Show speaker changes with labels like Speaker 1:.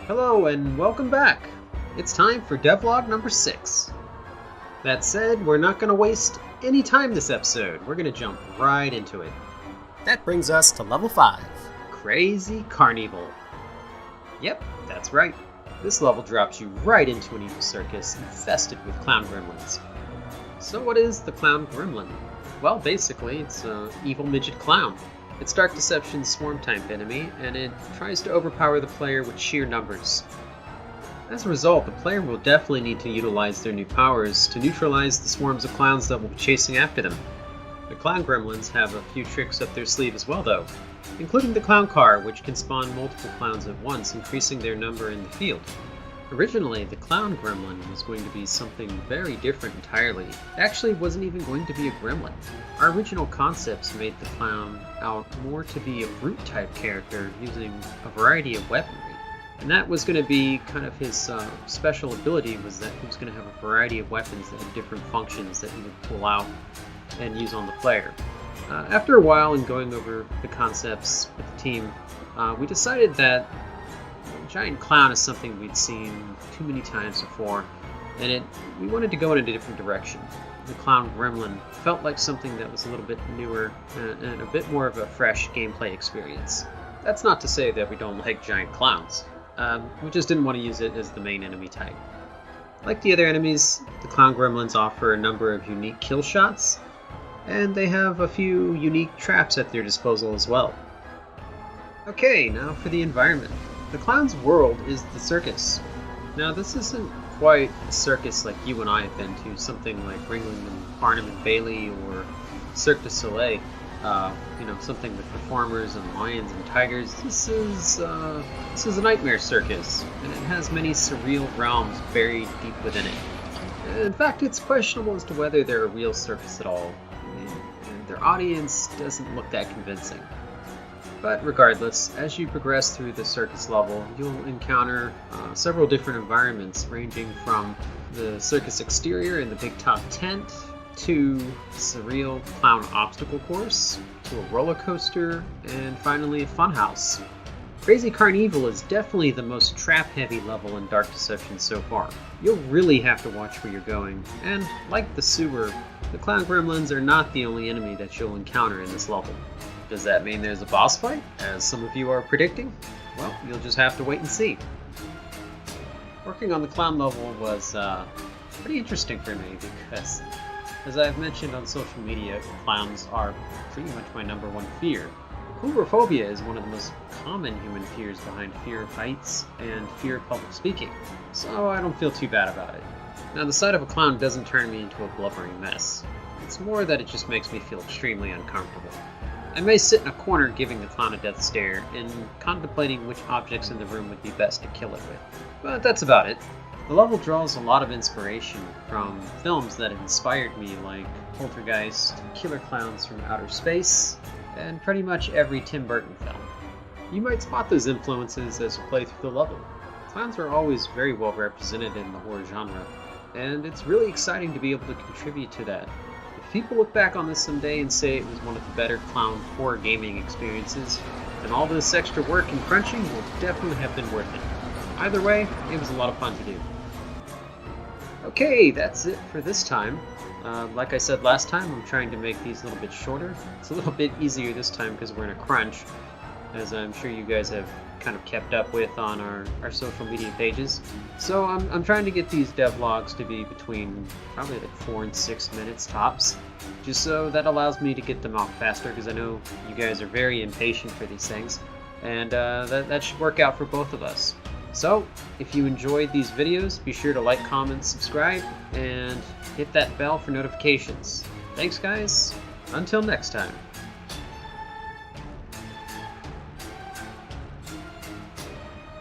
Speaker 1: Hello and welcome back! It's time for devlog number 6. That said, we're not going to waste any time this episode. We're going to jump right into it.
Speaker 2: That brings us to level 5.
Speaker 1: Crazy Carnival. Yep, that's right. This level drops you right into an evil circus infested with clown gremlins. So what is the clown gremlin? Well, basically, it's an evil midget clown. It's Dark Deception's swarm-type enemy, and it tries to overpower the player with sheer numbers. As a result, the player will definitely need to utilize their new powers to neutralize the swarms of clowns that will be chasing after them. The clown gremlins have a few tricks up their sleeve as well though, including the clown car, which can spawn multiple clowns at once, increasing their number in the field. Originally, the clown gremlin was going to be something very different entirely. It actually wasn't even going to be a gremlin. Our original concepts made the clown out more to be a brute-type character using a variety of weaponry. And that was going to be kind of his special ability, was that he was going to have a variety of weapons that had different functions that he would pull out and use on the player. After a while and going over the concepts with the team, we decided that giant clown is something we'd seen too many times before, and we wanted to go in a different direction. The clown gremlin felt like something that was a little bit newer and a bit more of a fresh gameplay experience. That's not to say that we don't like giant clowns. We just didn't want to use it as the main enemy type. Like the other enemies, the clown gremlins offer a number of unique kill shots, and they have a few unique traps at their disposal as well. Okay, now for the environment. The clown's world is the circus. Now this isn't quite a circus like you and I have been to, something like Ringling and Barnum and Bailey or Cirque du Soleil, something with performers and lions and tigers. This is a nightmare circus, and it has many surreal realms buried deep within it. In fact, it's questionable as to whether they're a real circus at all, and their audience doesn't look that convincing. But regardless, as you progress through the circus level, you'll encounter several different environments, ranging from the circus exterior in the big top tent, to surreal clown obstacle course, to a roller coaster, and finally a funhouse. Crazy Carnival is definitely the most trap-heavy level in Dark Deception so far. You'll really have to watch where you're going, and like the sewer, the clown gremlins are not the only enemy that you'll encounter in this level. Does that mean there's a boss fight, as some of you are predicting? Well, you'll just have to wait and see. Working on the clown level was pretty interesting for me because, as I've mentioned on social media, clowns are pretty much my number one fear. Coulrophobia is one of the most common human fears behind fear of heights and fear of public speaking, so I don't feel too bad about it. Now, the sight of a clown doesn't turn me into a blubbering mess. It's more that it just makes me feel extremely uncomfortable. I may sit in a corner giving the clown a death stare and contemplating which objects in the room would be best to kill it with. But that's about it. The level draws a lot of inspiration from films that have inspired me, like Poltergeist, Killer Clowns from Outer Space, and pretty much every Tim Burton film. You might spot those influences as you play through the level. Clowns are always very well represented in the horror genre, and it's really exciting to be able to contribute to that. If people look back on this someday and say it was one of the better clown horror gaming experiences, then all this extra work and crunching will definitely have been worth it. Either way, it was a lot of fun to do. Okay, that's it for this time. Like I said last time, I'm trying to make these a little bit shorter. It's a little bit easier this time because we're in a crunch, as I'm sure you guys have kind of kept up with on our social media pages. So I'm trying to get these devlogs to be between probably like 4 and 6 minutes tops, just so that allows me to get them out faster, because I know you guys are very impatient for these things, and that should work out for both of us. So if you enjoyed these videos, be sure to like, comment, subscribe, and hit that bell for notifications. Thanks guys, until next time.